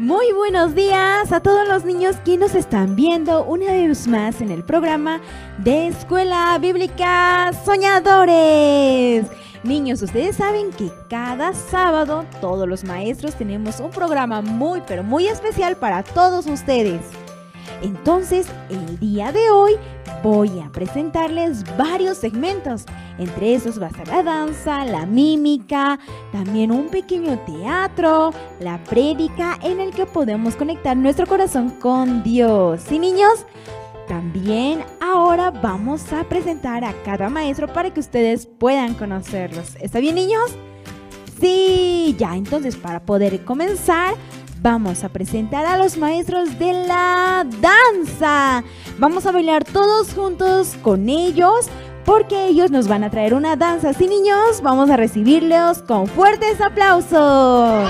Muy buenos días a todos los niños que nos están viendo una vez más en el programa de Escuela Bíblica Soñadores. Niños, ustedes saben que cada sábado todos los maestros tenemos un programa muy pero muy especial para todos ustedes. Entonces, el día de hoy voy a presentarles varios segmentos. Entre esos va a estar la danza, la mímica, también un pequeño teatro, la prédica en el que podemos conectar nuestro corazón con Dios. ¿Sí, niños? También ahora vamos a presentar a cada maestro para que ustedes puedan conocerlos. ¿Está bien, niños? Sí, ya, entonces para poder comenzar, vamos a presentar a los maestros de la danza. Vamos a bailar todos juntos con ellos porque ellos nos van a traer una danza. Sí, niños, vamos a recibirlos con fuertes aplausos.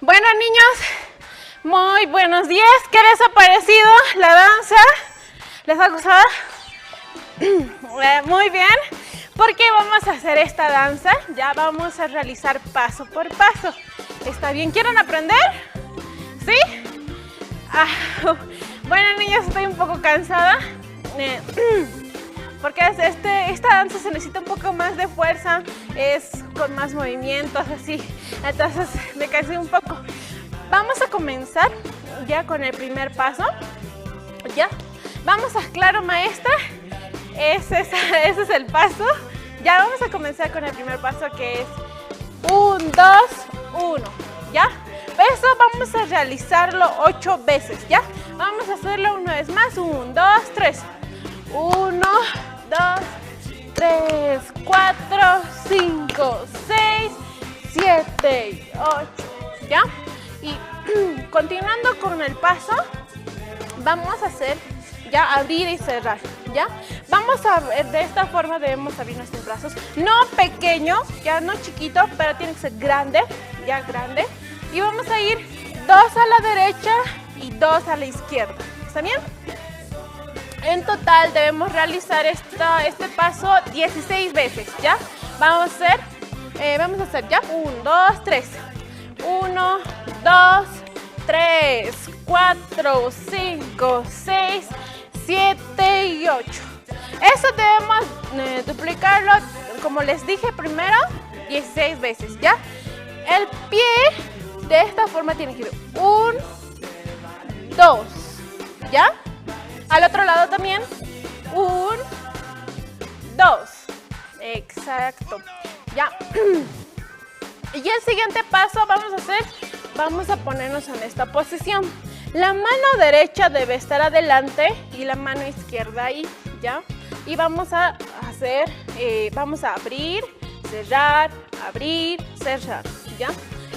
Bueno, niños, muy buenos días. ¿Qué les ha parecido la danza? ¿Les ha gustado? Muy bien. ¿Por qué vamos a hacer esta danza? Ya vamos a realizar paso por paso. ¿Está bien? ¿Quieren aprender? ¿Sí? Bueno, niños, estoy un poco cansada. Porque esta danza se necesita un poco más de fuerza, es con más movimientos, así. Entonces me cansé un poco. Vamos a comenzar ya con el primer paso. ¿Ya? Vamos a, claro, maestra. Ese es el paso. Ya vamos a comenzar con el primer paso, que es 1, 2, 1. ¿Ya? Eso vamos a realizarlo 8 veces. ¿Ya? Vamos a hacerlo una vez más. 1, 2, 3. 1, 2, 3, 4, 5, 6, 7, 8. ¿Ya? Y continuando con el paso, vamos a hacer ya abrir y cerrar. ¿Ya? Vamos a ver, de esta forma debemos abrir nuestros brazos. No pequeño, ya no chiquito, pero tiene que ser grande. Ya grande. Y vamos a ir 2 a la derecha y 2 a la izquierda. ¿Está bien? En total debemos realizar este paso 16 veces, ¿ya? Vamos a hacer ya 1, 2, 3. 1, 2, 3, 4, 5, 6, 7 y 8. Eso debemos duplicarlo, como les dije primero, 16 veces, ¿ya? El pie de esta forma tiene que ir 1, 2, ¿ya? Al otro lado también, 1, 2, exacto, ya. Y el siguiente paso vamos a ponernos en esta posición. La mano derecha debe estar adelante y la mano izquierda ahí, ¿ya? Y vamos a abrir, cerrar, ¿ya?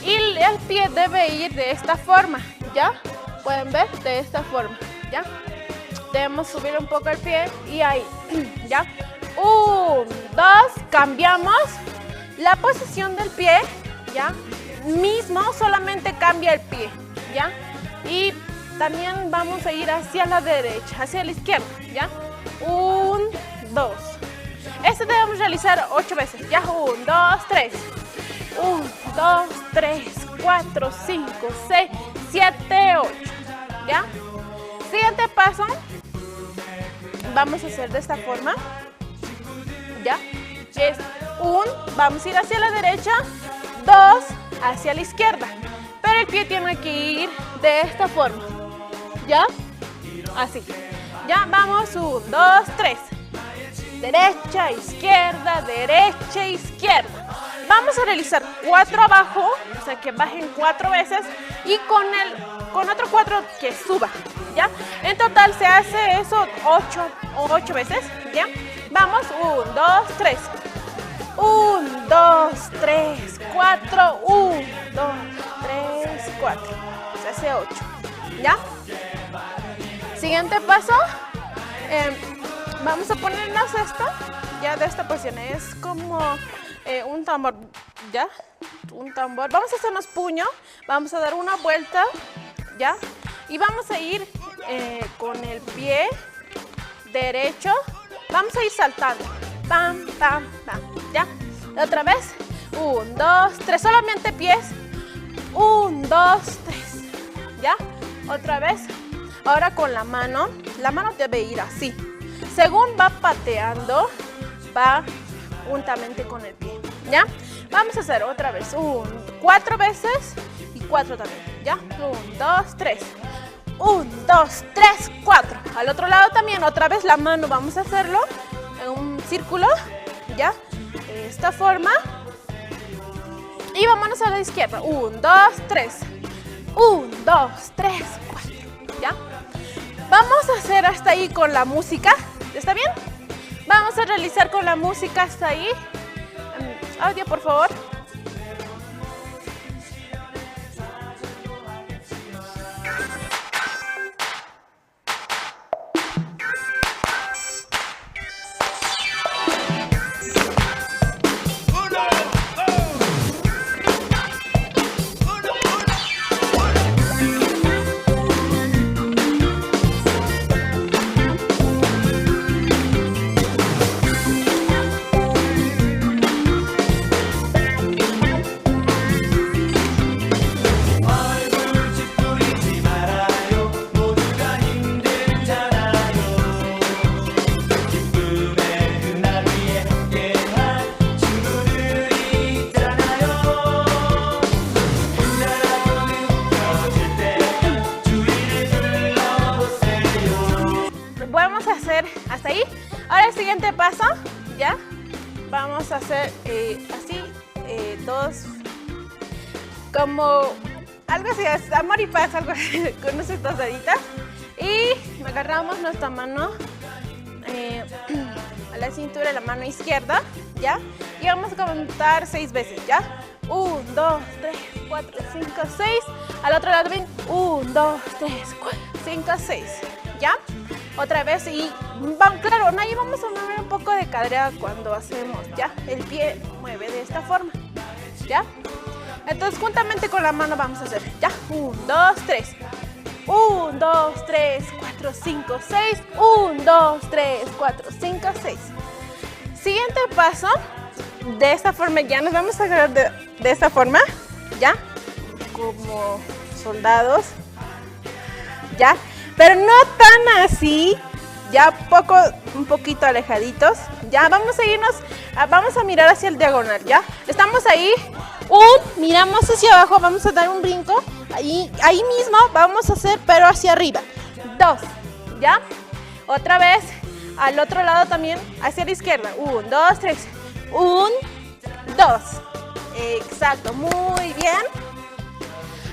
Y el pie debe ir de esta forma, ¿ya? Pueden ver, de esta forma, ¿ya? Debemos subir un poco el pie y ahí, ¿ya? 1, 2, cambiamos la posición del pie, ¿ya? Mismo, solamente cambia el pie, ¿ya? Y también vamos a ir hacia la derecha, hacia la izquierda, ¿ya? 1, 2. Este debemos realizar 8 veces, ¿ya? 1, 2, 3. 1, 2, 3, 4, 5, 6, 7, 8, ¿ya? Siguiente paso, vamos a hacer de esta forma, ¿ya? Es 1, vamos a ir hacia la derecha, 2, hacia la izquierda, pero el pie tiene que ir de esta forma, ¿ya? Así, ya, vamos, 1, 2, 3, derecha, izquierda. Vamos a realizar 4 abajo, o sea que bajen 4 veces y con otro 4 que suba, ¿ya? En total se hace eso 8 veces, ¿ya? Vamos, 1, 2, 3. 1, 2, 3, 4, 1, 2, 3, 4. Se hace 8, ¿ya? Siguiente paso, vamos a ponernos esto, ya de esta posición, es como un tambor, ¿ya? Un tambor. Vamos a hacernos puño, vamos a dar una vuelta, ¿ya? Y vamos a ir con el pie derecho, vamos a ir saltando, pam, pam, pam, ¿ya? Otra vez, 1, 2, 3, solamente pies, 1, 2, 3, ¿ya? Otra vez, ahora con la mano debe ir así, según va pateando, va juntamente con el pie, ¿ya? Vamos a hacer otra vez, 4 veces y 4 también, ¿ya? 1, 2, 3. 1, 2, 3, 4. Al otro lado también, otra vez la mano, vamos a hacerlo en un círculo, ¿ya? De esta forma. Y vámonos a la izquierda. 1, 2, 3. 1, 2, 3, 4. ¿Ya? Vamos a hacer hasta ahí con la música. ¿Está bien? Vamos a realizar con la música hasta ahí. Audio, por favor. Ahora el siguiente paso, ¿ya? Vamos a hacer así, todos como algo así, amor y paz, algo así, con nuestras tosaditas. Y agarramos nuestra mano a la cintura de la mano izquierda, ¿ya? Y vamos a contar 6 veces, ¿ya? 1, 2, 3, 4, 5, 6. Al otro lado también. 1, 2, 3, 4, 5, 6. ¿Ya? Otra vez y claro, ahí vamos a mover un poco de cadera cuando hacemos, ¿ya? El pie mueve de esta forma, ¿ya? Entonces, juntamente con la mano vamos a hacer, ¿ya? 1, 2, 3. 1, 2, 3, 4, 5, 6. 1, 2, 3, 4, 5, 6. Siguiente paso, de esta forma ya nos vamos a agarrar de esta forma, ¿ya? Como soldados, ¿ya? Pero no tan así, ya un poquito alejaditos, ¿ya? Vamos a irnos, vamos a mirar hacia el diagonal, ¿ya? Estamos ahí, miramos hacia abajo, vamos a dar un brinco, ahí mismo vamos a hacer, pero hacia arriba. 2, ¿ya? Otra vez, al otro lado también, hacia la izquierda. 1, 2, 3. 1, 2. Exacto, muy bien.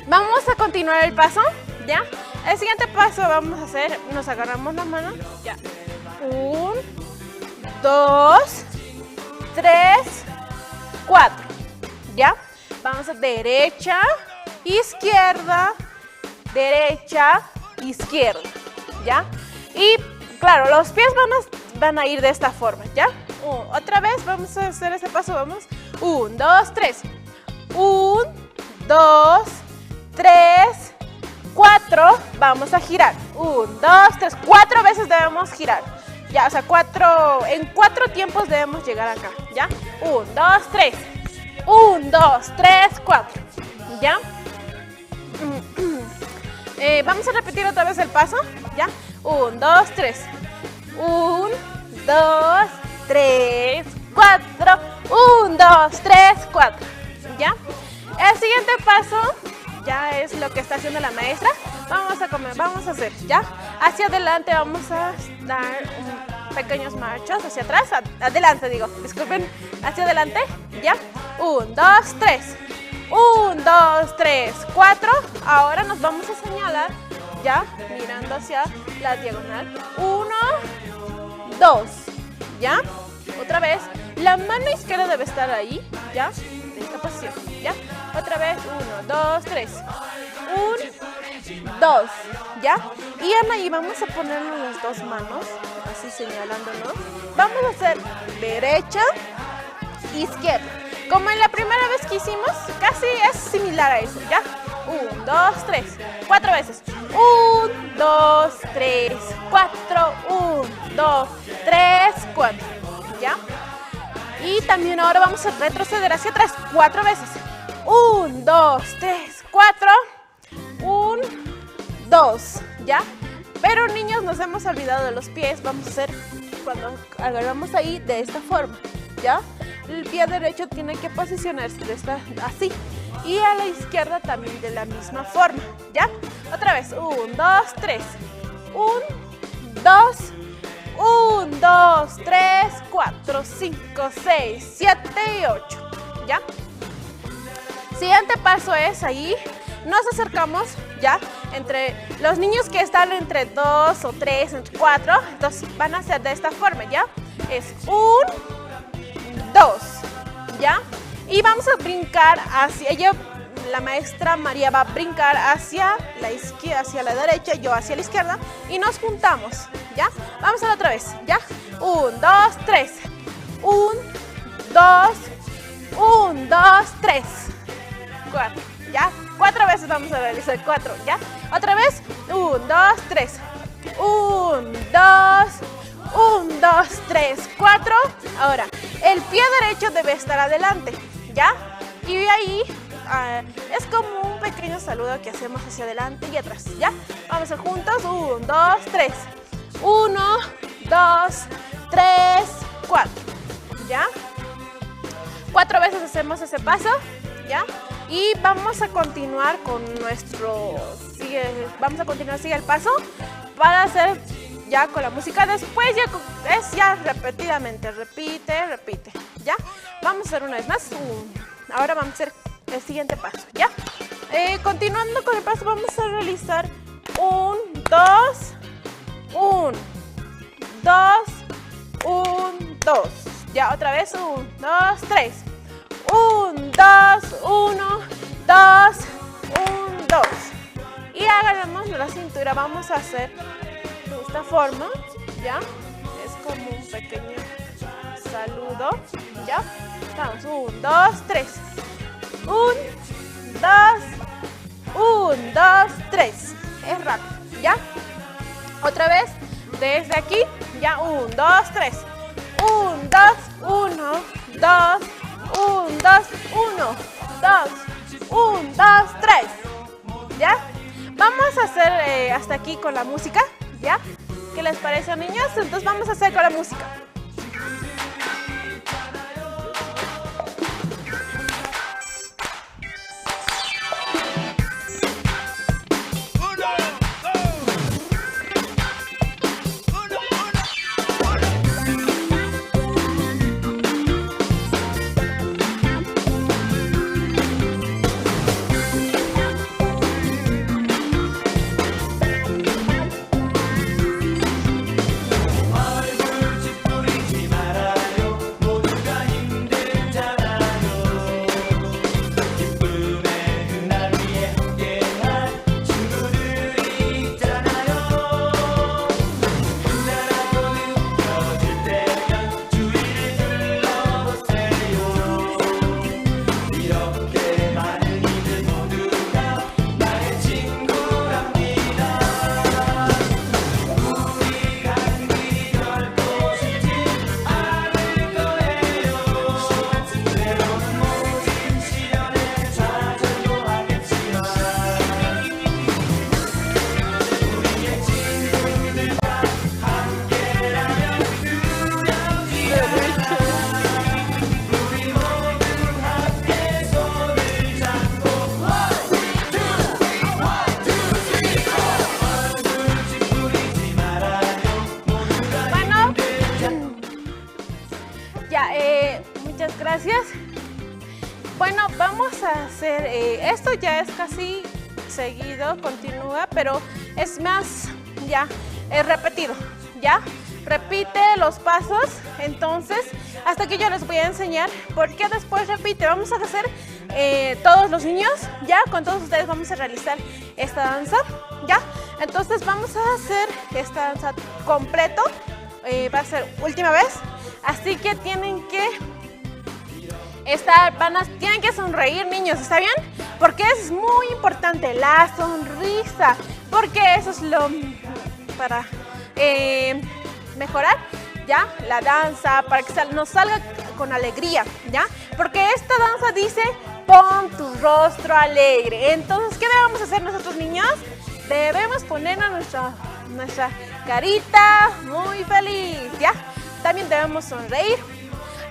Vamos a continuar el paso, ¿ya? El siguiente paso vamos a hacer, nos agarramos la mano, ya. 1, 2, 3, 4, ¿ya? Vamos a derecha, izquierda, derecha, izquierda, ¿ya? Y claro, los pies van a ir de esta forma, ¿ya? Otra vez vamos a hacer ese paso, vamos. 1, 2, 3. 1, 2, 3, 4. Vamos a girar. 1, 2, 3. 4 veces debemos girar. Ya, o sea, en 4 tiempos debemos llegar acá, ¿ya? 1, 2, 3. 1, 2, 3, 4. ¿Ya? Vamos a repetir otra vez el paso, ¿ya? 1, 2, 3. 1, 2, 3, 4. 1, 2, 3, 4. ¿Ya? El siguiente paso ya es lo que está haciendo la maestra. Vamos a hacer, ¿ya? Hacia adelante vamos a dar pequeños marchos, hacia atrás, adelante digo, disculpen, hacia adelante, ¿ya? 1, 2, 3. 1, 2, 3, 4. Ahora nos vamos a señalar, ¿ya? Mirando hacia la diagonal. 1, 2, ¿ya? Otra vez, la mano izquierda debe estar ahí, ¿ya? En esta posición, ¿ya? Otra vez, 1, 2, 3. 1, 2, ¿ya? Y ahí vamos a ponernos las dos manos, así señalándonos. Vamos a hacer derecha, izquierda. Como en la primera vez que hicimos, casi es similar a eso, ¿ya? 1, 2, 3, 4 veces. 1, 2, 3, 4. 1, 2, 3, 4. ¿Ya? Y también ahora vamos a retroceder hacia atrás 4 veces. 1, 2, 3, 4. 1, 2. ¿Ya? Pero niños, nos hemos olvidado de los pies. Vamos a hacer cuando agarramos ahí de esta forma, ¿ya? El pie derecho tiene que posicionarse así. Y a la izquierda también de la misma forma, ¿ya? Otra vez, 1, 2, 3. 1, 2, 1, 2, 3, 4, 5, 6, 7 y 8, ¿ya? Siguiente paso es ahí, nos acercamos, ¿ya? Entre los niños que están entre 2 o 3, entre 4, entonces van a hacer de esta forma, ¿ya? Es 1, 2, ¿ya? Y vamos a brincar hacia ella. La maestra María va a brincar hacia la izquierda, hacia la derecha, yo hacia la izquierda y nos juntamos, ¿ya? Vamos a la otra vez, ¿ya? 1, 2, 3. 1, 2, 1, 2, 3, 4, ¿ya? 4 veces vamos a realizar 4, ¿ya? Otra vez, 1, 2, 3. 1, 2, 1, 2, 3, 4. Ahora, el pie derecho debe estar adelante, ¿ya? Y ahí es como un pequeño saludo que hacemos hacia adelante y atrás, ¿ya? Vamos a juntos, 1, 2, 3. 1, 2, 3, 4, ¿ya? 4 veces hacemos ese paso, ¿ya? Y vamos a continuar con sigue el paso para hacer ya con la música. Después es ya repetidamente, repite, repite, ¿ya? Vamos a hacer una vez más. Ahora vamos a hacer el siguiente paso, ¿ya? Continuando con el paso, vamos a realizar 1, 2, 1, 2, 1, 2. Ya, otra vez, 1, 2, 3. 1, 2, 1, 2, 1, 2. Y agarramos la cintura, vamos a hacer de esta forma, ¿ya? Es como un pequeño saludo, ¿ya? Vamos, 1, 2, 3. 1, 2, 1, 2, 3. Es rápido, ¿ya? Otra vez, desde aquí, ya, 1, 2, 3. 1, 2, 1, 2, 1, 2, 1, 2, 1, 2, 3. ¿Ya? Vamos a hacer hasta aquí con la música, ¿ya? ¿Qué les parece, niños? Entonces vamos a hacer con la música. Muchas gracias. Bueno, vamos a hacer, esto ya es casi seguido, continúa, pero es más, ya, repetido, ¿ya? Repite los pasos, entonces, hasta que yo les voy a enseñar por qué después repite. Vamos a hacer todos los niños, ¿ya? Con todos ustedes vamos a realizar esta danza, ¿ya? Entonces vamos a hacer esta danza completo, va a ser última vez, así que tienen que tienen que sonreír, niños, ¿está bien? Porque es muy importante la sonrisa, porque eso es lo para mejorar, ¿ya? La danza, para que nos salga con alegría, ¿ya? Porque esta danza dice, pon tu rostro alegre. Entonces, ¿qué debemos hacer nosotros, niños? Debemos ponernos nuestra carita muy feliz, ¿ya? También debemos sonreír.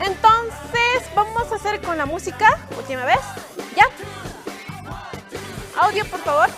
Entonces, vamos a hacer con la música, última vez, ¿ya? Audio, por favor.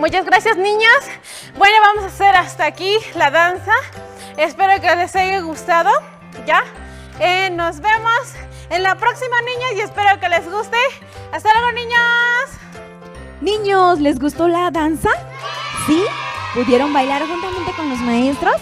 Muchas gracias, niños. Bueno, vamos a hacer hasta aquí la danza. Espero que les haya gustado. ¿Ya? Nos vemos en la próxima, niños, y espero que les guste. ¡Hasta luego, niños! Niños, ¿les gustó la danza? ¿Sí? ¿Pudieron bailar juntamente con los maestros?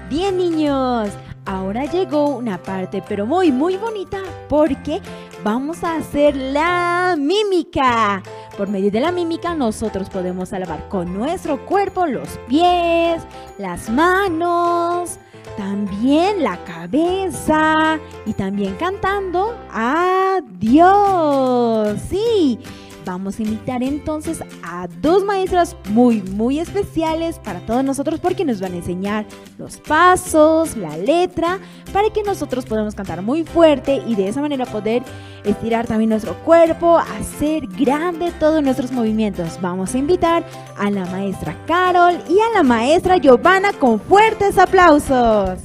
Bien, niños. Ahora llegó una parte, pero muy, muy bonita, porque vamos a hacer la mímica. Por medio de la mímica, nosotros podemos alabar con nuestro cuerpo los pies, las manos, también la cabeza y también cantando a Dios. Sí, vamos a invitar entonces a dos maestras muy, muy especiales para todos nosotros porque nos van a enseñar los pasos, la letra, para que nosotros podamos cantar muy fuerte y de esa manera poder estirar también nuestro cuerpo, hacer grande todos nuestros movimientos. Vamos a invitar a la maestra Carol y a la maestra Giovanna con fuertes aplausos.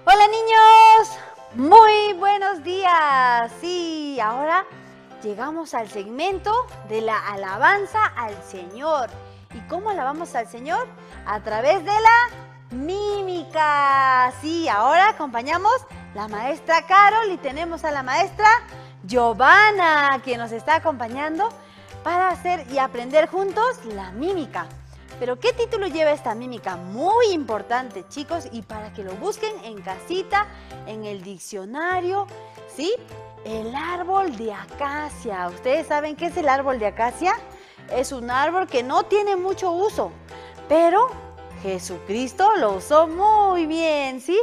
Hola niños, muy buenos días. Sí, ahora llegamos al segmento de la alabanza al Señor. ¿Y cómo alabamos al Señor? A través de la mímica. Sí, ahora acompañamos la maestra Carol y tenemos a la maestra Giovanna que nos está acompañando para hacer y aprender juntos la mímica. Pero ¿qué título lleva esta mímica? Muy importante, chicos, y para que lo busquen en casita, en el diccionario, ¿sí? El árbol de acacia. ¿Ustedes saben qué es el árbol de acacia? Es un árbol que no tiene mucho uso, pero Jesucristo lo usó muy bien, ¿sí?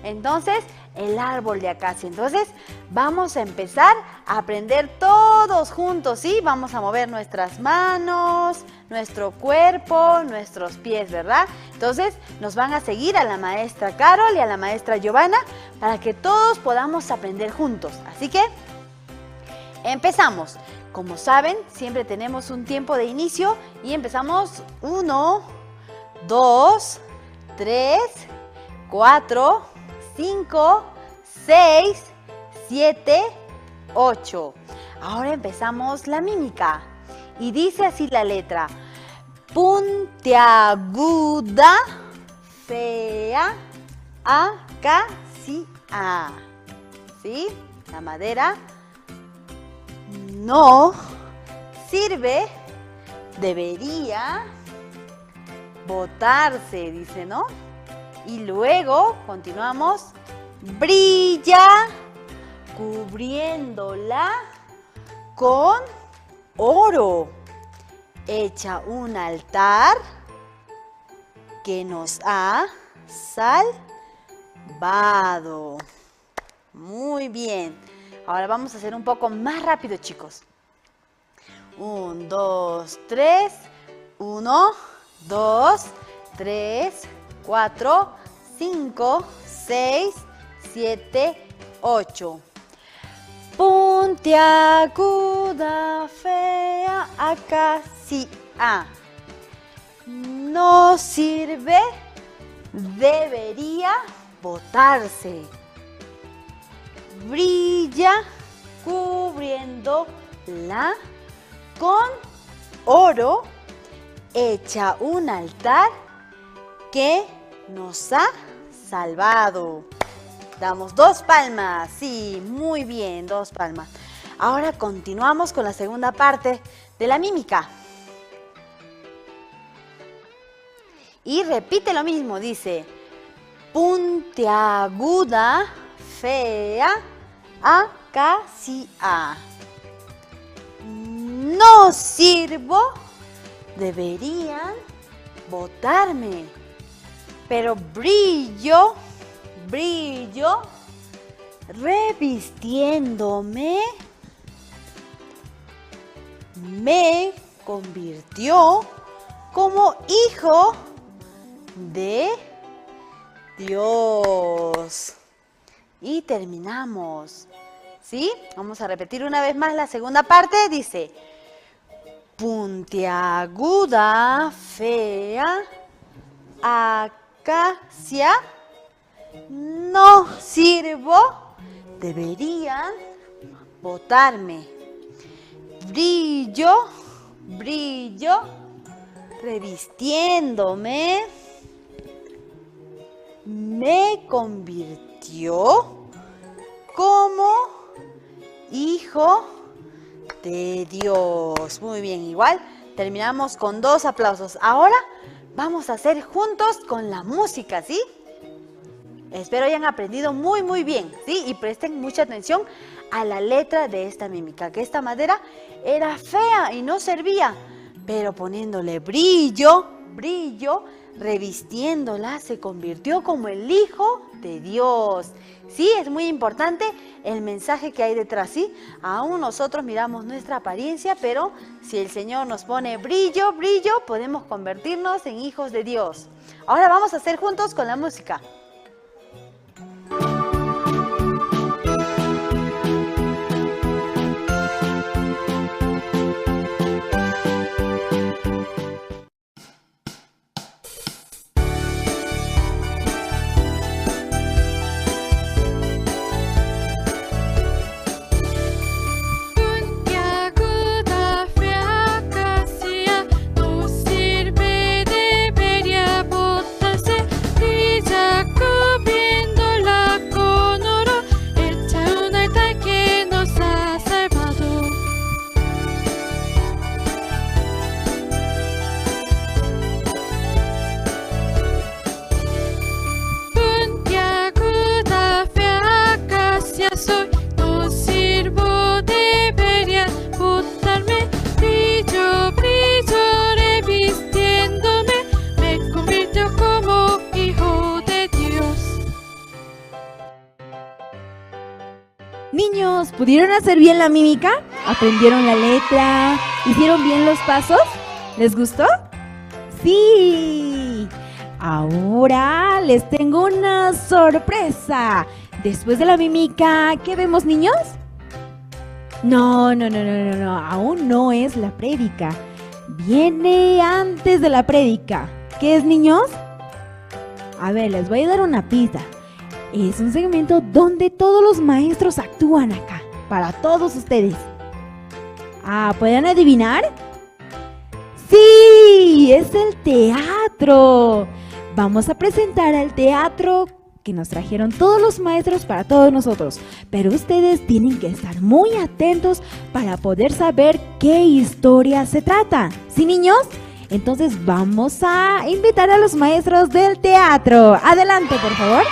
Entonces, el árbol de acacia. Entonces, vamos a empezar a aprender todos juntos, ¿sí? Vamos a mover nuestras manos, nuestro cuerpo, nuestros pies, ¿verdad? Entonces, nos van a seguir a la maestra Carol y a la maestra Giovanna para que todos podamos aprender juntos. Así que, empezamos. Como saben, siempre tenemos un tiempo de inicio y empezamos 1, 2, 3, 4, 5, 6, 7, 8. Ahora empezamos la mímica. Y dice así la letra: puntiaguda, fea, acacia. ¿Sí? La madera no sirve, debería botarse, dice, ¿no? Y luego continuamos: brilla cubriéndola con oro, echa un altar que nos ha salvado. Muy bien. Ahora vamos a hacer un poco más rápido, chicos. 1, 2, 3. 1, 2, 3, 4, 5, 6, 7, 8. Puntiaguda, fea, acacia. No sirve, debería botarse. Brilla cubriendo la con oro hecha un altar que nos ha salvado. Damos 2 palmas. Sí, muy bien, 2 palmas. Ahora continuamos con la segunda parte de la mímica. Y repite lo mismo, dice: puntiaguda, fea, acacia. No sirvo, deberían botarme, pero brillo, brillo, revistiéndome, me convirtió como hijo de Dios. Y terminamos. ¿Sí? Vamos a repetir una vez más la segunda parte. Dice: puntiaguda, fea, acacia, no sirvo, deberían botarme. Brillo, brillo, revistiéndome, me convirtió como hijo de Dios. Muy bien, igual terminamos con 2 aplausos. Ahora vamos a hacer juntos con la música, ¿sí? Espero hayan aprendido muy bien, ¿sí? Y presten mucha atención a la letra de esta mímica, que esta madera era fea y no servía, pero poniéndole brillo, brillo, revistiéndola, se convirtió como el Hijo de Dios. Sí, es muy importante el mensaje que hay detrás, ¿sí? Aún nosotros miramos nuestra apariencia, pero si el Señor nos pone brillo, brillo, podemos convertirnos en hijos de Dios. Ahora vamos a hacer juntos con la música. Niños, ¿pudieron hacer bien la mímica? ¿Aprendieron la letra? ¿Hicieron bien los pasos? ¿Les gustó? ¡Sí! Ahora les tengo una sorpresa. Después de la mímica, ¿qué vemos, niños? No, aún no es la prédica. Viene antes de la prédica. ¿Qué es, niños? A ver, les voy a dar una pista. Es un segmento donde todos los maestros actúan acá, para todos ustedes. ¿Pueden adivinar? ¡Sí! ¡Es el teatro! Vamos a presentar al teatro que nos trajeron todos los maestros para todos nosotros. Pero ustedes tienen que estar muy atentos para poder saber qué historia se trata. ¿Sí, niños? Entonces vamos a invitar a los maestros del teatro. Adelante, por favor.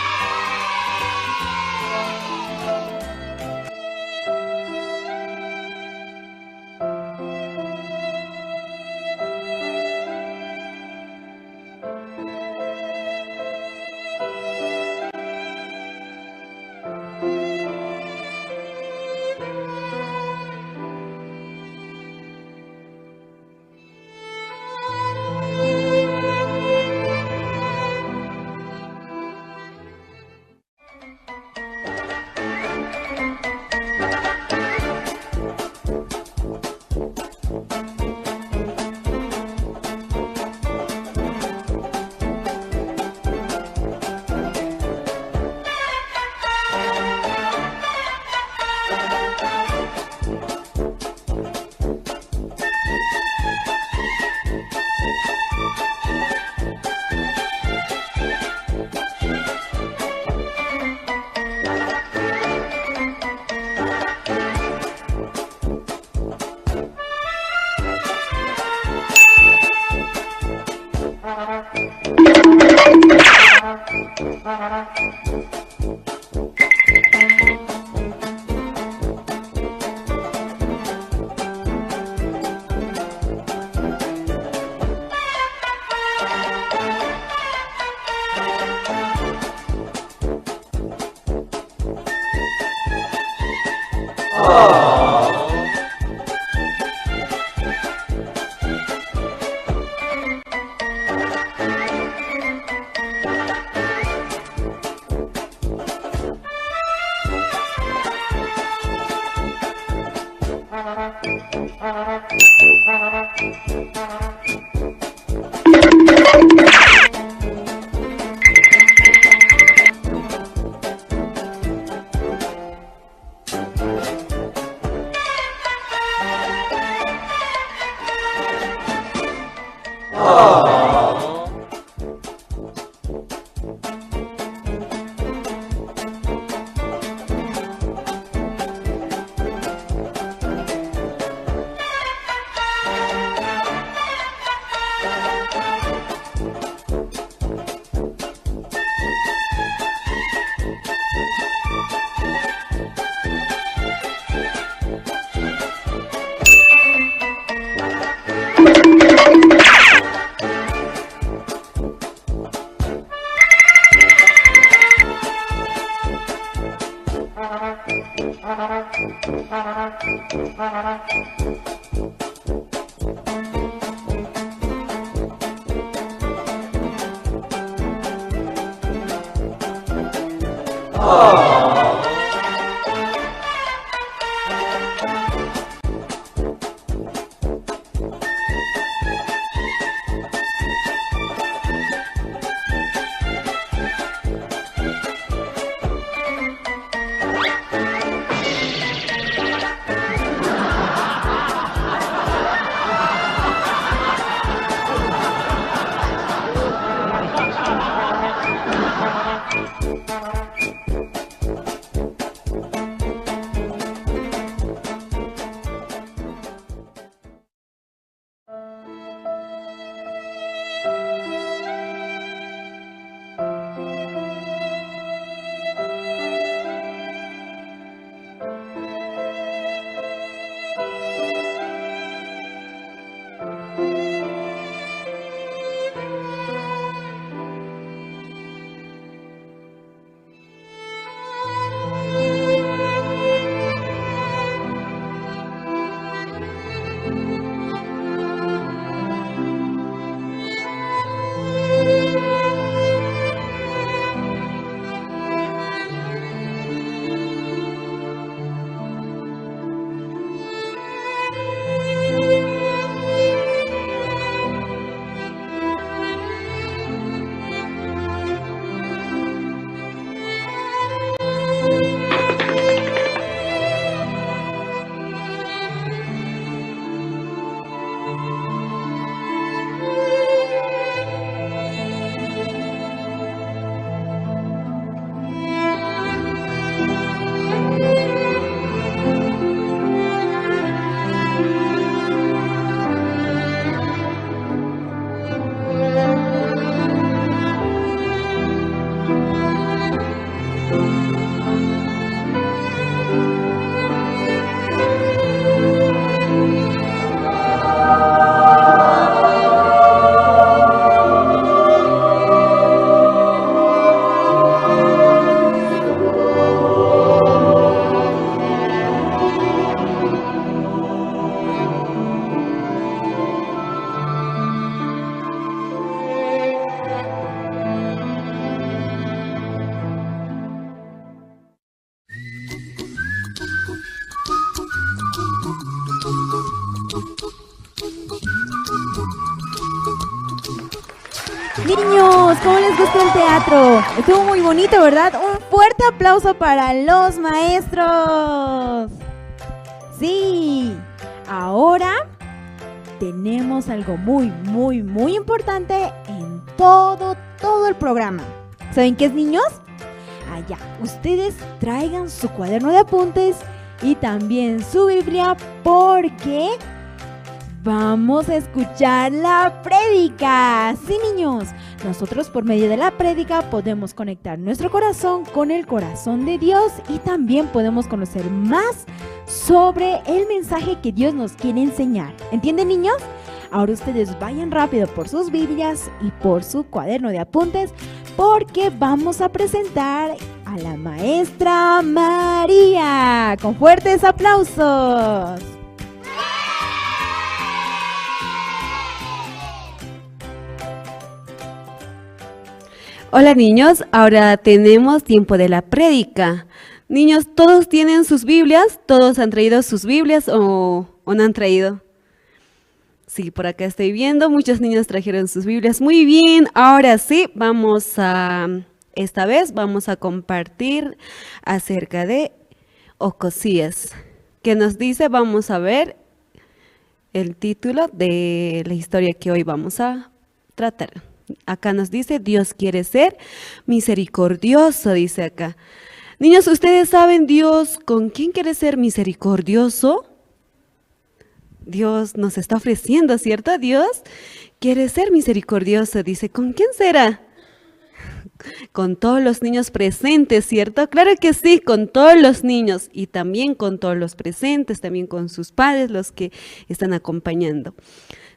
Niños, ¿cómo les gustó el teatro? Estuvo muy bonito, ¿verdad? Un fuerte aplauso para los maestros. Sí, ahora tenemos algo muy importante en todo el programa. ¿Saben qué es, niños? Allá, ustedes traigan su cuaderno de apuntes y también su Biblia porque vamos a escuchar la prédica. Sí, niños, Nosotros por medio de la prédica podemos conectar nuestro corazón con el corazón de Dios y también podemos conocer más sobre el mensaje que Dios nos quiere enseñar. ¿Entienden, niños? Ahora ustedes vayan rápido por sus Biblias y por su cuaderno de apuntes porque vamos a presentar a la maestra María. Con fuertes aplausos. Hola niños, ahora tenemos tiempo de la prédica. Niños, ¿todos tienen sus Biblias? ¿Todos han traído sus Biblias o no han traído? Sí, por acá estoy viendo, muchos niños trajeron sus Biblias. Muy bien, ahora sí, esta vez vamos a compartir acerca de Ocosías. ¿Qué nos dice? Vamos a ver el título de la historia que hoy vamos a tratar. Acá nos dice, Dios quiere ser misericordioso, dice acá. Niños, ¿ustedes saben Dios con quién quiere ser misericordioso? Dios nos está ofreciendo, ¿cierto? Dios quiere ser misericordioso, dice, ¿con quién será? Con todos los niños presentes, ¿cierto? Claro que sí, con todos los niños y también con todos los presentes, también con sus padres, los que están acompañando.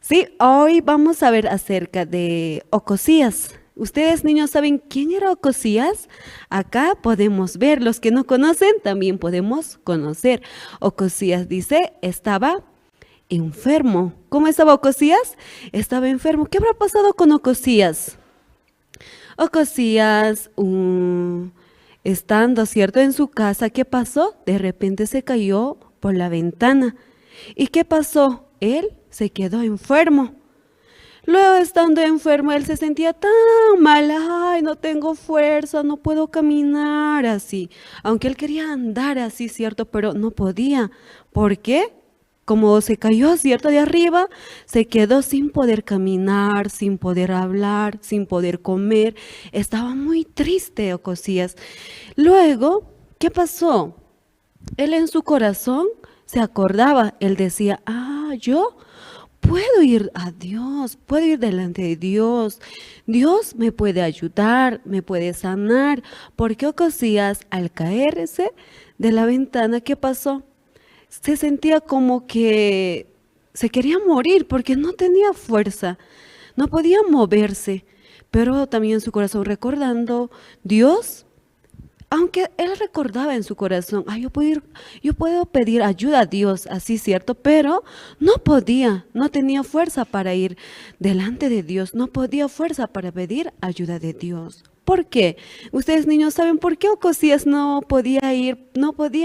Sí, hoy vamos a ver acerca de Ocosías. ¿Ustedes, niños, saben quién era Ocosías? Acá podemos ver, los que no conocen, también podemos conocer. Ocosías, dice, estaba enfermo. ¿Cómo estaba Ocosías? Estaba enfermo. ¿Qué habrá pasado con Ocosías? Ocosías, estando, ¿cierto?, en su casa, ¿qué pasó? De repente se cayó por la ventana. ¿Y qué pasó? Él se quedó enfermo. Luego, estando enfermo, él se sentía tan mal. Ay, no tengo fuerza, no puedo caminar así. Aunque él quería andar así, ¿cierto? Pero no podía. ¿Por qué? Como se cayó, ¿cierto?, de arriba, se quedó sin poder caminar, sin poder hablar, sin poder comer. Estaba muy triste Ocosías. Luego, ¿qué pasó? Él en su corazón se acordaba, él decía, yo puedo ir a Dios, puedo ir delante de Dios. Dios me puede ayudar, me puede sanar. Porque Ocosías, al caerse de la ventana, ¿qué pasó? Se sentía como que se quería morir porque no tenía fuerza, no podía moverse. Pero también en su corazón recordando, Dios, aunque él recordaba en su corazón, yo puedo pedir ayuda a Dios, así, ¿cierto? Pero no podía, no tenía fuerza para ir delante de Dios, no podía fuerza para pedir ayuda de Dios. ¿Por qué? Ustedes, niños, ¿saben por qué Ocosías no podía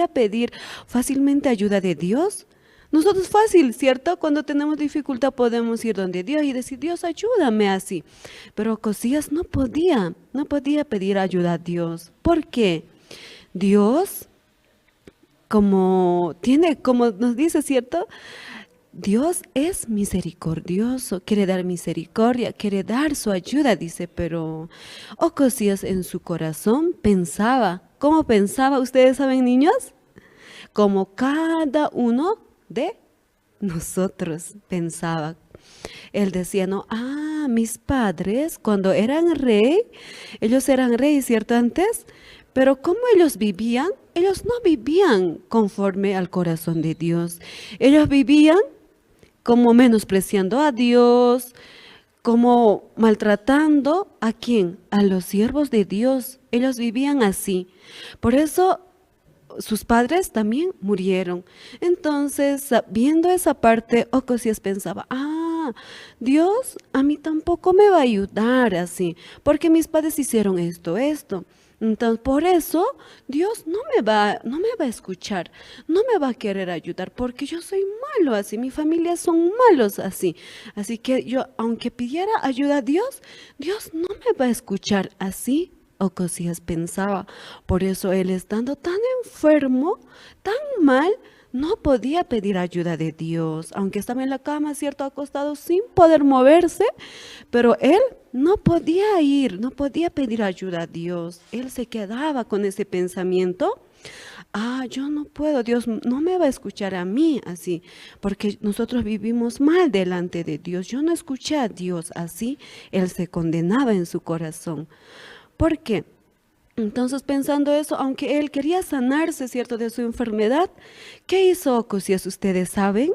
pedir fácilmente ayuda de Dios? Nosotros fácil, ¿cierto? Cuando tenemos dificultad podemos ir donde Dios y decir, Dios, ayúdame así. Pero Ocosías no podía pedir ayuda a Dios. ¿Por qué? Dios, como nos dice, ¿cierto? Dios es misericordioso, quiere dar misericordia, quiere dar su ayuda, dice, pero Ocosías en su corazón pensaba. ¿Cómo pensaba? ¿Ustedes saben, niños? Como cada uno de nosotros pensaba. Él decía, mis padres cuando eran rey, ellos eran reyes, ¿cierto? Antes, pero ¿cómo ellos vivían? Ellos no vivían conforme al corazón de Dios. Ellos vivían como menospreciando a Dios, como maltratando ¿a quién? A los siervos de Dios. Ellos vivían así. Por eso sus padres también murieron. Entonces, viendo esa parte, Ocosías pensaba, Dios a mí tampoco me va a ayudar así, porque mis padres hicieron esto. Entonces, por eso, Dios no me va a escuchar, no me va a querer ayudar, porque yo soy malo así, mi familia son malos así. Así que yo, aunque pidiera ayuda a Dios, Dios no me va a escuchar así. Ocosías pensaba. Por eso él, estando tan enfermo, tan mal, no podía pedir ayuda de Dios, aunque estaba en la cama, ¿cierto?, acostado sin poder moverse, pero él no podía pedir ayuda a Dios. Él se quedaba con ese pensamiento yo no puedo, Dios no me va a escuchar a mí así, porque nosotros vivimos mal delante de Dios. Yo no escuché a Dios así, él se condenaba en su corazón. ¿Por qué? Entonces, pensando eso, aunque él quería sanarse, ¿cierto?, de su enfermedad, ¿qué hizo Ocosías? ¿Ustedes saben?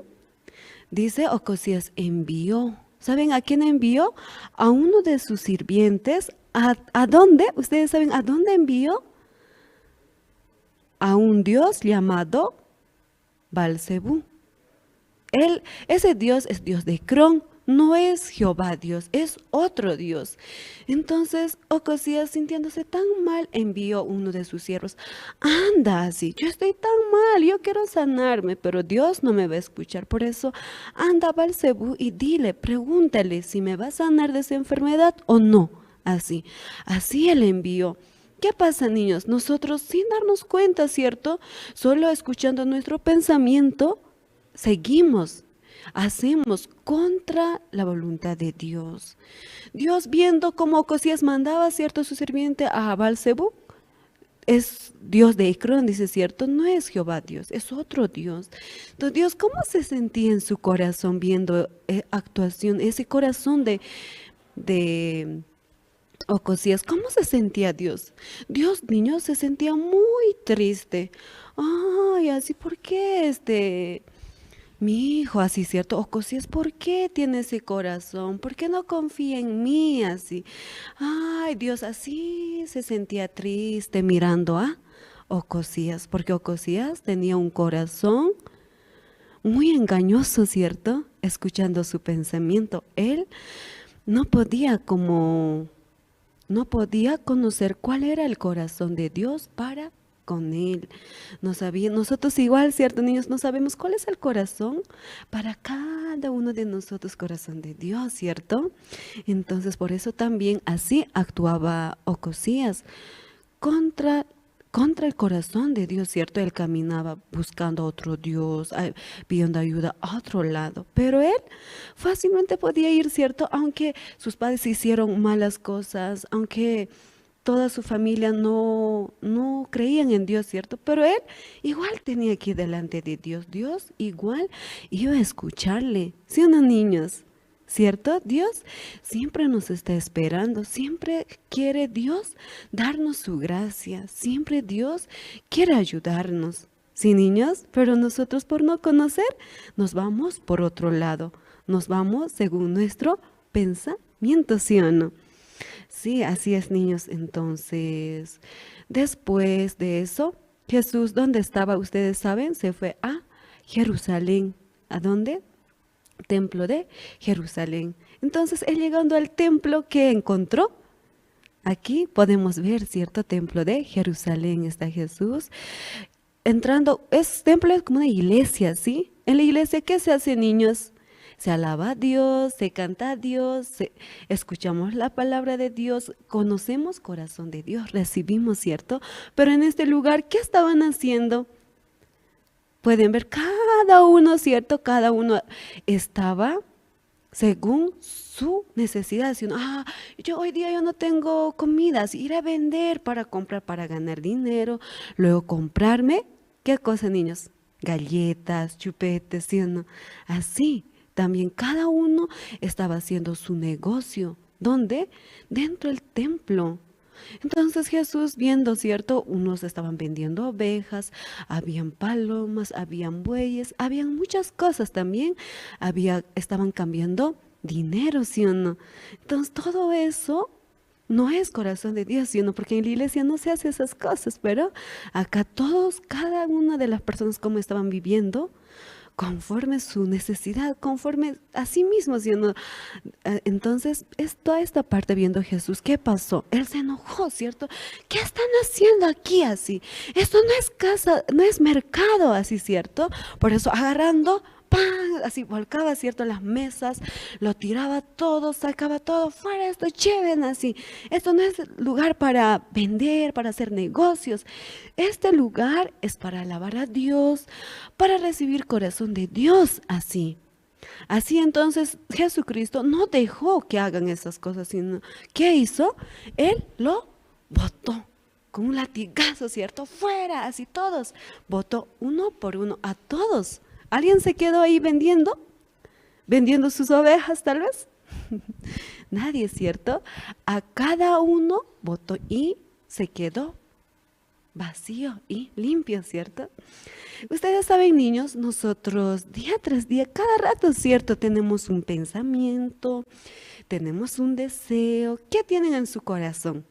Dice, Ocosías envió. ¿Saben a quién envió? A uno de sus sirvientes. ¿A dónde? ¿Ustedes saben a dónde envió? A un dios llamado Baal-zebú. Ese Dios es Dios de Cron, no es Jehová Dios, es otro Dios. Entonces, Ocosías, sintiéndose tan mal, envió uno de sus siervos. Anda así, yo estoy tan mal, yo quiero sanarme, pero Dios no me va a escuchar. Por eso, anda a Baal-zebú y dile, pregúntale si me va a sanar de esa enfermedad o no. Así él envió. ¿Qué pasa, niños? Nosotros, sin darnos cuenta, ¿cierto? Solo escuchando nuestro pensamiento, seguimos, hacemos contra la voluntad de Dios. Dios, viendo cómo Ocosías mandaba, ¿cierto?, a su sirviente a Baal-zebú, es Dios de Ecrón, dice, ¿cierto? No es Jehová Dios, es otro Dios. Entonces, Dios, ¿cómo se sentía en su corazón viendo actuación, ese corazón de Ocosías? ¿Cómo se sentía Dios? Dios, niños, se sentía muy triste. Ay, así, ¿por qué mi hijo así, cierto? Ocosías, ¿por qué tiene ese corazón? ¿Por qué no confía en mí así? Ay, Dios, así se sentía triste mirando a Ocosías, porque Ocosías tenía un corazón muy engañoso, ¿cierto? Escuchando su pensamiento. Él no podía conocer cuál era el corazón de Dios para con él. No sabía, nosotros igual, ¿cierto, niños? No sabemos cuál es el corazón para cada uno de nosotros, corazón de Dios, ¿cierto? Entonces, por eso también así actuaba Ocosías contra el corazón de Dios, ¿cierto? Él caminaba buscando a otro Dios, pidiendo ayuda a otro lado. Pero él fácilmente podía ir, ¿cierto? Aunque sus padres hicieron malas cosas, aunque toda su familia no creían en Dios, ¿cierto? Pero él igual tenía que ir delante de Dios. Dios igual iba a escucharle. ¿Sí o no, niños? ¿Cierto? Dios siempre nos está esperando, siempre quiere Dios darnos su gracia, siempre Dios quiere ayudarnos. ¿Sí, niños? Pero nosotros, por no conocer, nos vamos por otro lado, nos vamos según nuestro pensamiento, ¿sí o no? Sí, así es, niños. Entonces, después de eso, Jesús, ¿dónde estaba? Ustedes saben, se fue a Jerusalén. ¿A dónde? Templo de Jerusalén. Entonces, él llegando al templo, ¿qué encontró? Aquí podemos ver, ¿cierto? Templo de Jerusalén está Jesús. Entrando, templo es como una iglesia, ¿sí? En la iglesia, ¿qué se hace, niños? Se alaba a Dios, se canta a Dios, escuchamos la palabra de Dios, conocemos corazón de Dios, recibimos, ¿cierto? Pero en este lugar, ¿qué estaban haciendo? Pueden ver cada uno, ¿cierto? Cada uno estaba según su necesidad. Si hoy día yo no tengo comidas, ir a vender para comprar, para ganar dinero, luego comprarme, ¿qué cosa, niños? Galletas, chupetes, ¿sí o no? Así. También cada uno estaba haciendo su negocio. ¿Dónde? Dentro del templo. Entonces Jesús viendo, ¿cierto? Unos estaban vendiendo ovejas, habían palomas, habían bueyes, habían muchas cosas también. Estaban cambiando dinero, ¿sí o no? Entonces todo eso no es corazón de Dios, ¿sí o no? Porque en la iglesia no se hace esas cosas, pero acá cada una de las personas como estaban viviendo, conforme su necesidad, conforme a sí mismo, ¿sí o no? Entonces, toda esta parte viendo Jesús, ¿qué pasó? Él se enojó, ¿cierto? ¿Qué están haciendo aquí así? Esto no es casa, no es mercado así, ¿cierto? Por eso agarrando, ¡pam!, así volcaba, ¿cierto?, las mesas, lo tiraba todo, sacaba todo, fuera esto, lleven así. Esto no es lugar para vender, para hacer negocios. Este lugar es para alabar a Dios, para recibir corazón de Dios, así. Así entonces Jesucristo no dejó que hagan esas cosas, sino ¿qué hizo? Él lo botó. con un latigazo, ¿cierto? ¡Fuera! Así todos. Botó uno por uno a todos. ¿Alguien se quedó ahí vendiendo? ¿Vendiendo sus ovejas tal vez? Nadie, ¿cierto? A cada uno botó y se quedó vacío y limpio, ¿cierto? Ustedes saben, niños, nosotros día tras día, cada rato, ¿cierto? Tenemos un pensamiento, tenemos un deseo. ¿Qué tienen en su corazón?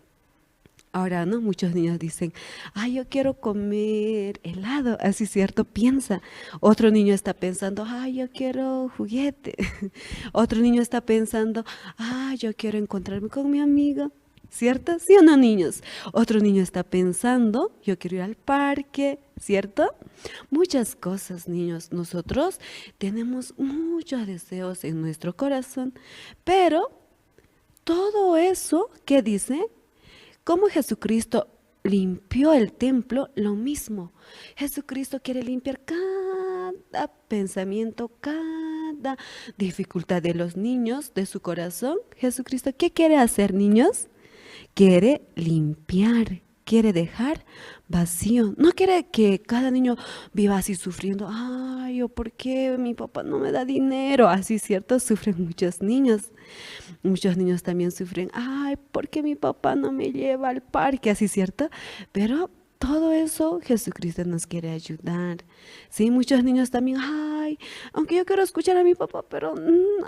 Ahora, ¿no? Muchos niños dicen, ay, yo quiero comer helado, así, ¿cierto? Piensa. Otro niño está pensando, ay, yo quiero juguete. Otro niño está pensando, ay, yo quiero encontrarme con mi amigo, ¿cierto? ¿Sí o no, niños? Otro niño está pensando, yo quiero ir al parque, ¿cierto? Muchas cosas, niños. Nosotros tenemos muchos deseos en nuestro corazón, pero todo eso, ¿qué dice? Como Jesucristo limpió el templo, lo mismo. Jesucristo quiere limpiar cada pensamiento, cada dificultad de los niños, de su corazón. Jesucristo, ¿qué quiere hacer, niños? Quiere limpiar, quiere dejar vacío. No quiere que cada niño viva así sufriendo. Ay, ¿por qué mi papá no me da dinero? Así, ¿cierto? Sufren muchos niños. Muchos niños también sufren. Ay, ¿por qué mi papá no me lleva al parque? Así, ¿cierto? Pero todo eso Jesucristo nos quiere ayudar. Sí, muchos niños también, ay, aunque yo quiero escuchar a mi papá, pero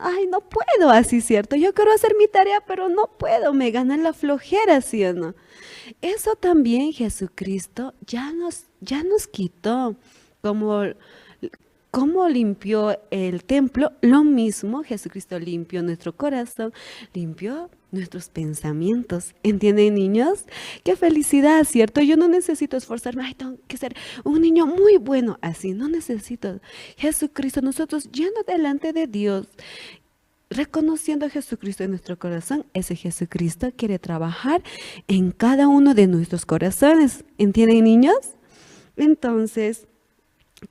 ay, no puedo, así, ¿cierto? Yo quiero hacer mi tarea, pero no puedo, me gana la flojera, ¿sí o no? Eso también Jesucristo ya nos quitó. Como limpió el templo, lo mismo Jesucristo limpió nuestro corazón, limpió nuestros pensamientos. ¿Entienden, niños? ¡Qué felicidad!, ¿cierto? Yo no necesito esforzarme, ay, tengo que ser un niño muy bueno, así, no necesito. Jesucristo, nosotros yendo delante de Dios, reconociendo a Jesucristo en nuestro corazón, ese Jesucristo quiere trabajar en cada uno de nuestros corazones. ¿Entienden, niños? Entonces,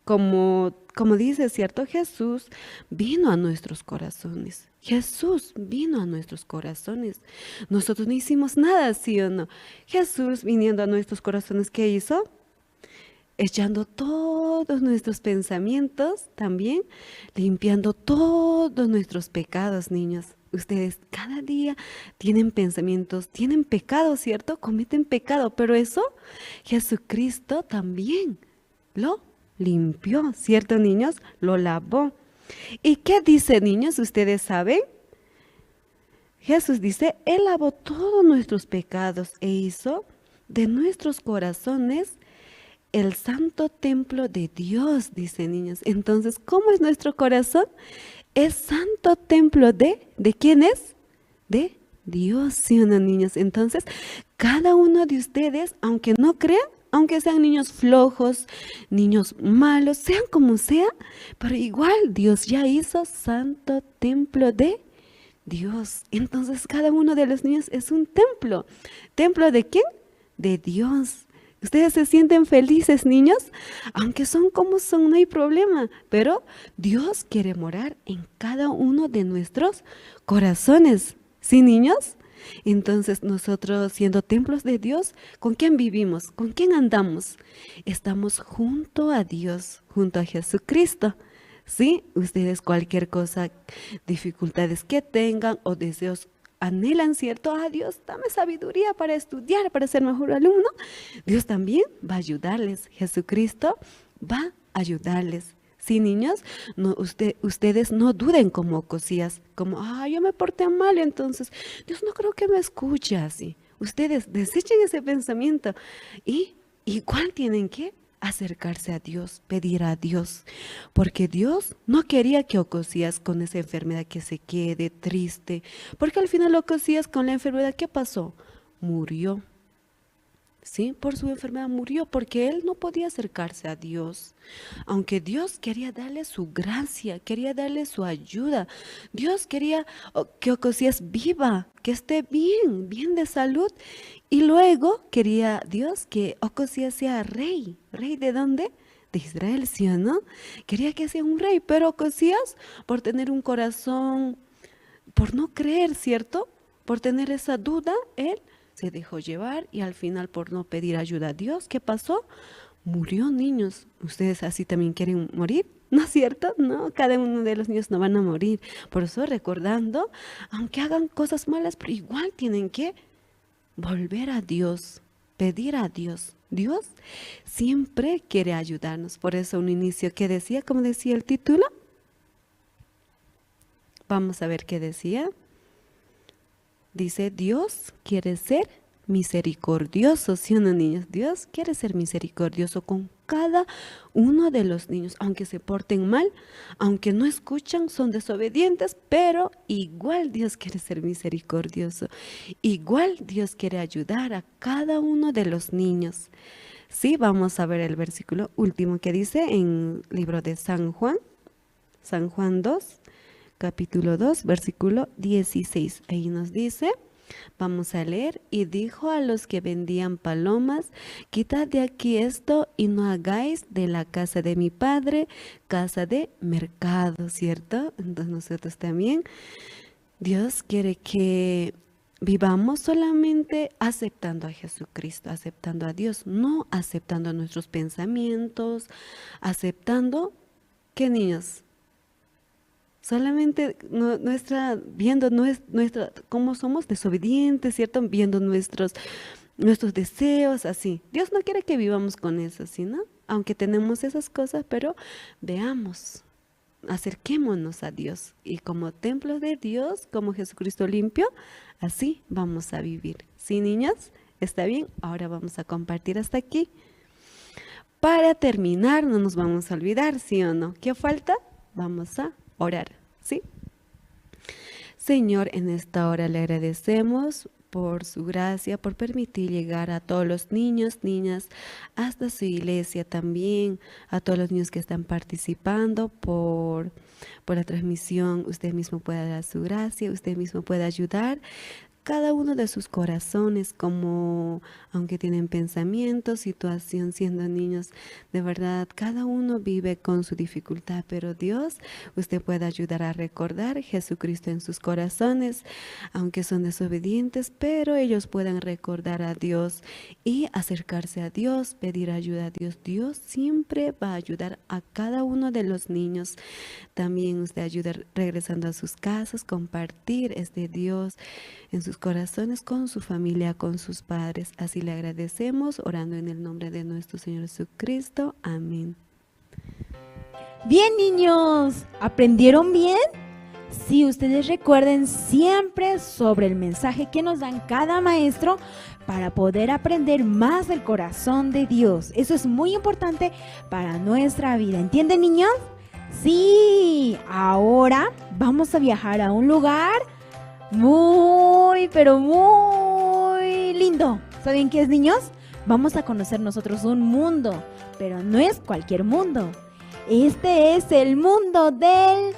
como dice, ¿cierto? Jesús vino a nuestros corazones. Jesús vino a nuestros corazones. Nosotros no hicimos nada, ¿sí o no? Jesús viniendo a nuestros corazones, ¿qué hizo? Echando todos nuestros pensamientos, también limpiando todos nuestros pecados, niños. Ustedes cada día tienen pensamientos, tienen pecado, ¿cierto? Cometen pecado, pero eso Jesucristo también lo limpió, ¿cierto, niños? Lo lavó. ¿Y qué dice, niños? ¿Ustedes saben? Jesús dice, Él lavó todos nuestros pecados e hizo de nuestros corazones el santo templo de Dios, dice, niños. Entonces, ¿cómo es nuestro corazón? Es santo templo ¿de quién es? De Dios, ¿sí o no, niños? Entonces, cada uno de ustedes, aunque no crean, aunque sean niños flojos, niños malos, sean como sea, pero igual Dios ya hizo santo templo de Dios. Entonces cada uno de los niños es un templo. ¿Templo de quién? De Dios. ¿Ustedes se sienten felices, niños? Aunque son como son, no hay problema, pero Dios quiere morar en cada uno de nuestros corazones. ¿Sí, niños? Entonces nosotros, siendo templos de Dios, ¿con quién vivimos? ¿Con quién andamos? Estamos junto a Dios, junto a Jesucristo. ¿Sí? Ustedes cualquier cosa, dificultades que tengan o deseos, anhelan, ¿cierto? Ah, Dios, dame sabiduría para estudiar, para ser mejor alumno. Dios también va a ayudarles. Jesucristo va a ayudarles. Sí, niños, no, ustedes no duden como Ocosías, como, yo me porté mal, entonces Dios no creo que me escuche así. Ustedes desechen ese pensamiento y igual tienen que acercarse a Dios, pedir a Dios, porque Dios no quería que Ocosías con esa enfermedad que se quede triste, porque al final Ocosías con la enfermedad, ¿qué pasó? Murió. Sí, por su enfermedad murió porque él no podía acercarse a Dios. Aunque Dios quería darle su gracia, quería darle su ayuda. Dios quería que Ocosías viva, que esté bien de salud. Y luego quería Dios que Ocosías sea rey. ¿Rey de dónde? De Israel, ¿sí o no? Quería que sea un rey, pero Ocosías, por tener un corazón, por no creer, ¿cierto? Por tener esa duda, él se dejó llevar y al final por no pedir ayuda a Dios, ¿qué pasó? Murió, niños. ¿Ustedes así también quieren morir? ¿No es cierto? No, cada uno de los niños no van a morir. Por eso recordando, aunque hagan cosas malas, pero igual tienen que volver a Dios, pedir a Dios. Dios siempre quiere ayudarnos. Por eso un inicio que decía, ¿cómo decía el título? Vamos a ver qué decía. Dice, Dios quiere ser misericordioso, ¿sí o no, niños? Dios quiere ser misericordioso con cada uno de los niños, aunque se porten mal, aunque no escuchan, son desobedientes, pero igual Dios quiere ser misericordioso. Igual Dios quiere ayudar a cada uno de los niños. Sí, vamos a ver el versículo último que dice en el libro de San Juan 2, capítulo 2, versículo 16. Ahí nos dice, vamos a leer, y dijo a los que vendían palomas, quitad de aquí esto y no hagáis de la casa de mi padre casa de mercado, ¿cierto? Entonces nosotros también, Dios quiere que vivamos solamente aceptando a Jesucristo, aceptando a Dios, no aceptando nuestros pensamientos, aceptando, ¿qué, niños? Solamente viendo cómo somos desobedientes, ¿cierto? Viendo nuestros deseos, así. Dios no quiere que vivamos con eso, ¿sí, no? Aunque tenemos esas cosas, pero veamos, acerquémonos a Dios. Y como templo de Dios, como Jesucristo limpio, así vamos a vivir. ¿Sí, niños? ¿Está bien? Ahora vamos a compartir hasta aquí. Para terminar, no nos vamos a olvidar, ¿sí o no? ¿Qué falta? Vamos a orar, ¿sí? Señor, en esta hora le agradecemos por su gracia, por permitir llegar a todos los niños, niñas, hasta su iglesia también, a todos los niños que están participando por la transmisión. Usted mismo puede dar su gracia, usted mismo puede ayudar cada uno de sus corazones, como aunque tienen pensamientos, situación, siendo niños, de verdad, cada uno vive con su dificultad, pero Dios, usted puede ayudar a recordar Jesucristo en sus corazones, aunque son desobedientes, pero ellos puedan recordar a Dios y acercarse a Dios, pedir ayuda a Dios. Dios siempre va a ayudar a cada uno de los niños. También usted ayuda regresando a sus casas, compartir este Dios en sus corazones con su familia, con sus padres. Así le agradecemos, orando en el nombre de nuestro Señor Jesucristo. Amén. Bien, niños, ¿aprendieron bien? Sí, ustedes recuerden siempre sobre el mensaje que nos dan cada maestro para poder aprender más del corazón de Dios. Eso es muy importante para nuestra vida. ¿Entienden, niños? Sí, ahora vamos a viajar a un lugar muy, pero muy lindo. ¿Saben qué es, niños? Vamos a conocer nosotros un mundo, pero no es cualquier mundo. Este es el mundo del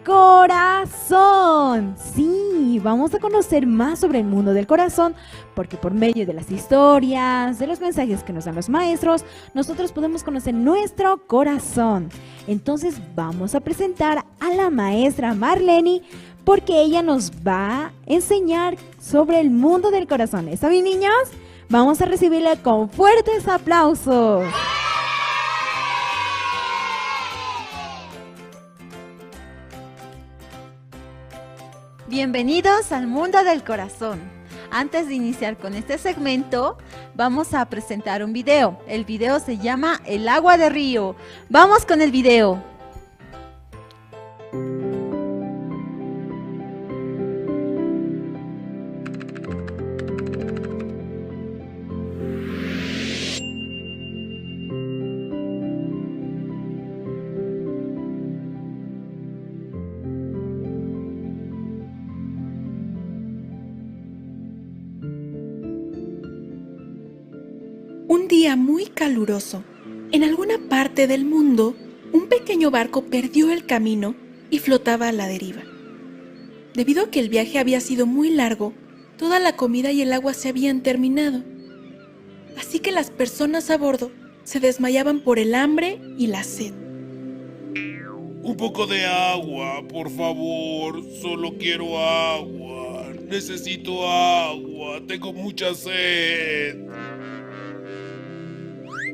corazón. Sí, vamos a conocer más sobre el mundo del corazón, porque por medio de las historias, de los mensajes que nos dan los maestros, nosotros podemos conocer nuestro corazón. Entonces vamos a presentar a la maestra Marleni, porque ella nos va a enseñar sobre el mundo del corazón. ¿Está bien, niños? Vamos a recibirla con fuertes aplausos. Bienvenidos al mundo del corazón. Antes de iniciar con este segmento, vamos a presentar un video. El video se llama El agua de río. Vamos con el video. Un día muy caluroso, en alguna parte del mundo, un pequeño barco perdió el camino y flotaba a la deriva. Debido a que el viaje había sido muy largo, toda la comida y el agua se habían terminado. Así que las personas a bordo se desmayaban por el hambre y la sed. Un poco de agua, por favor. Solo quiero agua. Necesito agua, tengo mucha sed.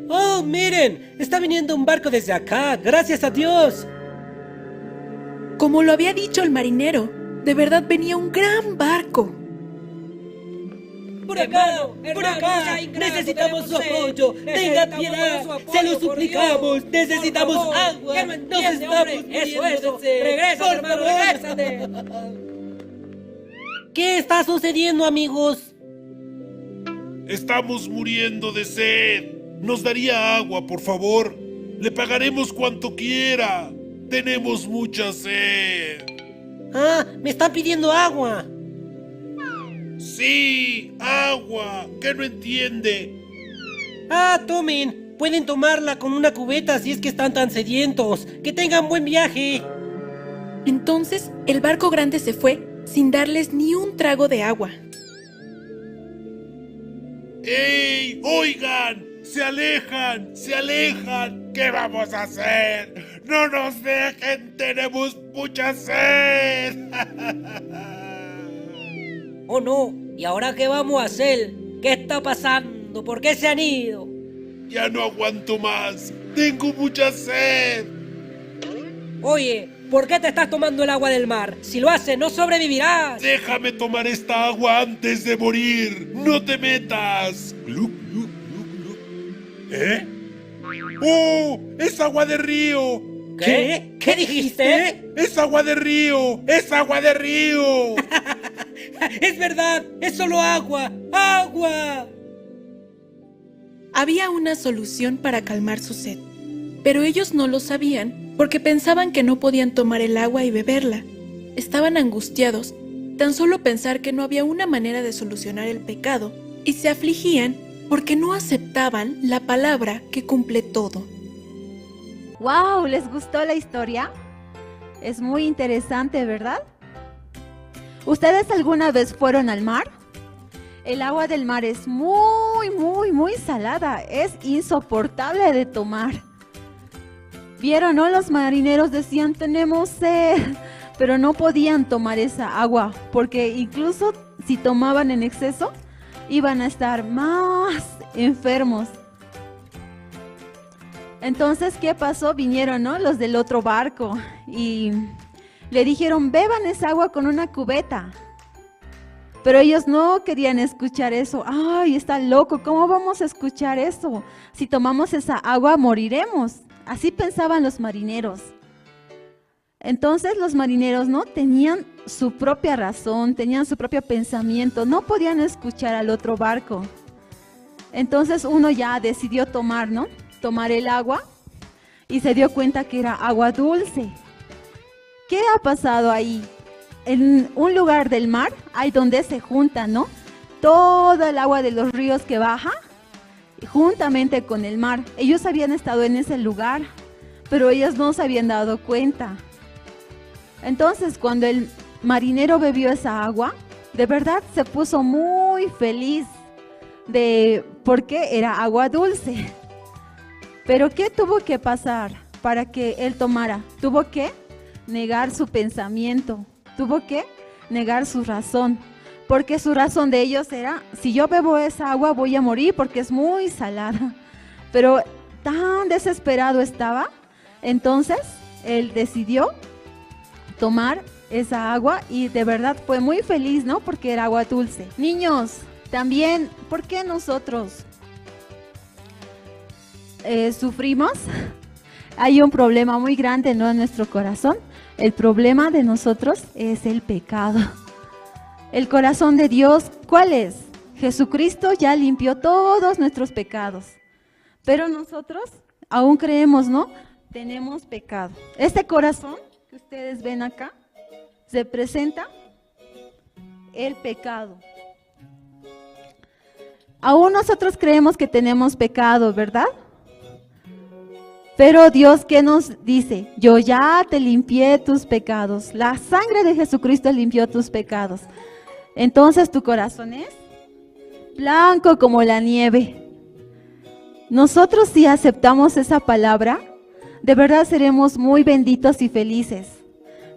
¡Oh, miren! Está viniendo un barco desde acá, gracias a Dios. Como lo había dicho el marinero, de verdad venía un gran barco. ¡Por acá! ¡Necesitamos su apoyo! ¡Tenga piedad! ¡Se lo suplicamos! ¡Necesitamos agua! ¡Nos estamos muriendo! ¡Regresa, hermano! ¡Regrésate! ¿Qué está sucediendo, amigos? Estamos muriendo de sed. ¿Nos daría agua, por favor? Le pagaremos cuanto quiera. Tenemos mucha sed. ¡Ah! ¡Me están pidiendo agua! Sí, agua. ¿Qué no entiende? ¡Ah, tomen! Pueden tomarla con una cubeta si es que están tan sedientos. ¡Que tengan buen viaje! Entonces el barco grande se fue sin darles ni un trago de agua. ¡Ey! ¡Oigan! ¡Se alejan! ¡Se alejan! ¿Qué vamos a hacer? ¡No nos dejen! ¡Tenemos mucha sed! ¡Oh, no! ¿Y ahora qué vamos a hacer? ¿Qué está pasando? ¿Por qué se han ido? Ya no aguanto más. Tengo mucha sed. Oye, ¿por qué te estás tomando el agua del mar? Si lo haces, no sobrevivirás. Déjame tomar esta agua antes de morir. ¡No te metas! ¡Gluc, gluc, gluc, gluc! ¿Eh? ¡Oh! ¡Es agua de río! ¿Qué? ¿Qué dijiste? ¡Es agua de río! ¡Es agua de río! ¡Es verdad! ¡Es solo agua! ¡Agua! Había una solución para calmar su sed, pero ellos no lo sabían porque pensaban que no podían tomar el agua y beberla. Estaban angustiados, tan solo pensar que no había una manera de solucionar el pecado, y se afligían porque no aceptaban la palabra que cumple todo. ¡Wow! ¿Les gustó la historia? Es muy interesante, ¿verdad? ¿Ustedes alguna vez fueron al mar? El agua del mar es muy salada. Es insoportable de tomar. ¿Vieron, no? Los marineros decían, tenemos sed, pero no podían tomar esa agua, porque incluso si tomaban en exceso, iban a estar más enfermos. Entonces, ¿qué pasó? Vinieron, ¿no? Los del otro barco y le dijeron, beban esa agua con una cubeta. Pero ellos no querían escuchar eso. ¡Ay, está loco! ¿Cómo vamos a escuchar eso? Si tomamos esa agua, moriremos. Así pensaban los marineros. Entonces los marineros no tenían su propia razón, tenían su propio pensamiento, no podían escuchar al otro barco. Entonces uno ya decidió tomar, ¿no? Tomar el agua y se dio cuenta que era agua dulce. ¿Qué ha pasado ahí? En un lugar del mar, hay donde se junta, ¿no? Todo el agua de los ríos que baja juntamente con el mar. Ellos habían estado en ese lugar, pero ellos no se habían dado cuenta. Entonces, cuando el marinero bebió esa agua, de verdad se puso muy feliz porque era agua dulce. Pero ¿qué tuvo que pasar para que él tomara? Tuvo que negar su pensamiento, tuvo que negar su razón, porque su razón de ellos era, si yo bebo esa agua voy a morir porque es muy salada. Pero tan desesperado estaba, entonces él decidió tomar esa agua y de verdad fue muy feliz, ¿no? Porque era agua dulce. Niños, también, ¿por qué nosotros sufrimos? Hay un problema muy grande, ¿no? En nuestro corazón. El problema de nosotros es el pecado. El corazón de Dios, ¿cuál es? Jesucristo ya limpió todos nuestros pecados. Pero nosotros aún creemos, ¿no? Tenemos pecado. Este corazón que ustedes ven acá, se presenta el pecado. Aún nosotros creemos que tenemos pecado, ¿verdad? Pero Dios, ¿qué nos dice? Yo ya te limpié tus pecados. La sangre de Jesucristo limpió tus pecados. Entonces tu corazón es blanco como la nieve. Nosotros si aceptamos esa palabra, de verdad seremos muy benditos y felices.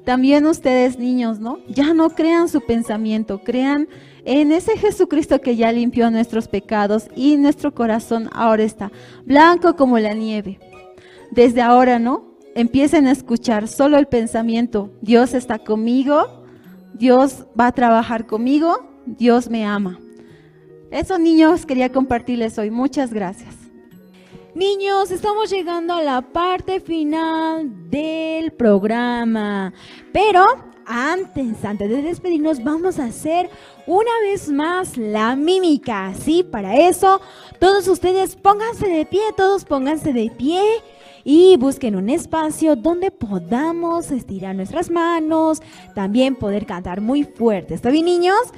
también ustedes niños, ¿no? Ya no crean su pensamiento, crean en ese Jesucristo que ya limpió nuestros pecados y nuestro corazón ahora está blanco como la nieve. Desde ahora, ¿no? Empiecen a escuchar solo el pensamiento. Dios está conmigo, Dios va a trabajar conmigo, Dios me ama. Eso, niños, quería compartirles hoy. Muchas gracias. Niños, estamos llegando a la parte final del programa, pero antes de despedirnos vamos a hacer una vez más la mímica, ¿sí? Para eso, todos ustedes pónganse de pie, todos pónganse de pie y busquen un espacio donde podamos estirar nuestras manos, también poder cantar muy fuerte, ¿está bien, niños?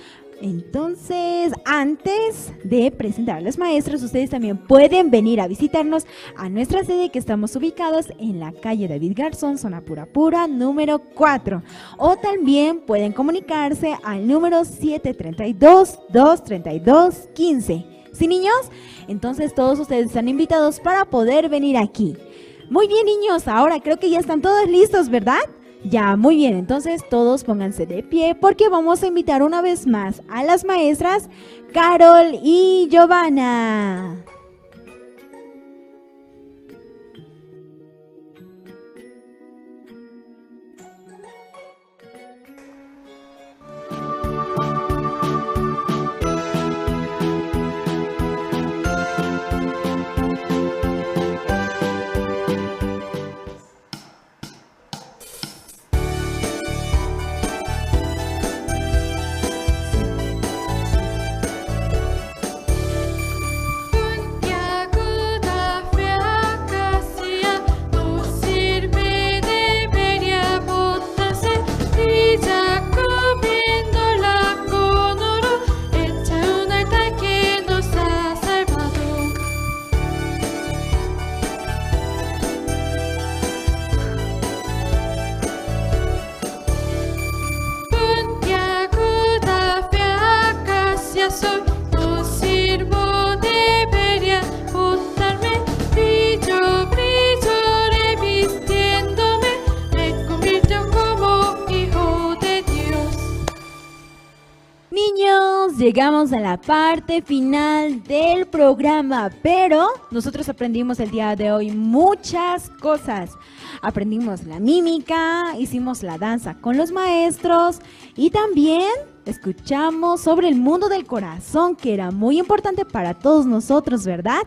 Entonces, antes de presentar a los maestros, ustedes también pueden venir a visitarnos a nuestra sede que estamos ubicados en la calle David Garzón, zona Pura, número 4. O también pueden comunicarse al número 732-232-15. ¿Sí, niños? Entonces, todos ustedes están invitados para poder venir aquí. Muy bien, niños, ahora creo que ya están todos listos, ¿verdad? Ya, muy bien, entonces todos pónganse de pie porque vamos a invitar una vez más a las maestras Carol y Giovanna. Llegamos a la parte final del programa, pero nosotros aprendimos el día de hoy muchas cosas. Aprendimos la mímica, hicimos la danza con los maestros y también escuchamos sobre el mundo del corazón, que era muy importante para todos nosotros, ¿verdad?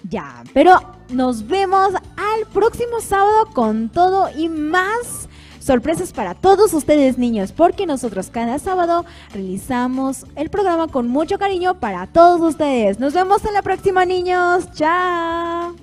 Ya, pero nos vemos al próximo sábado con todo y más sorpresas para todos ustedes, niños, porque nosotros cada sábado realizamos el programa con mucho cariño para todos ustedes. Nos vemos en la próxima, niños. ¡Chao!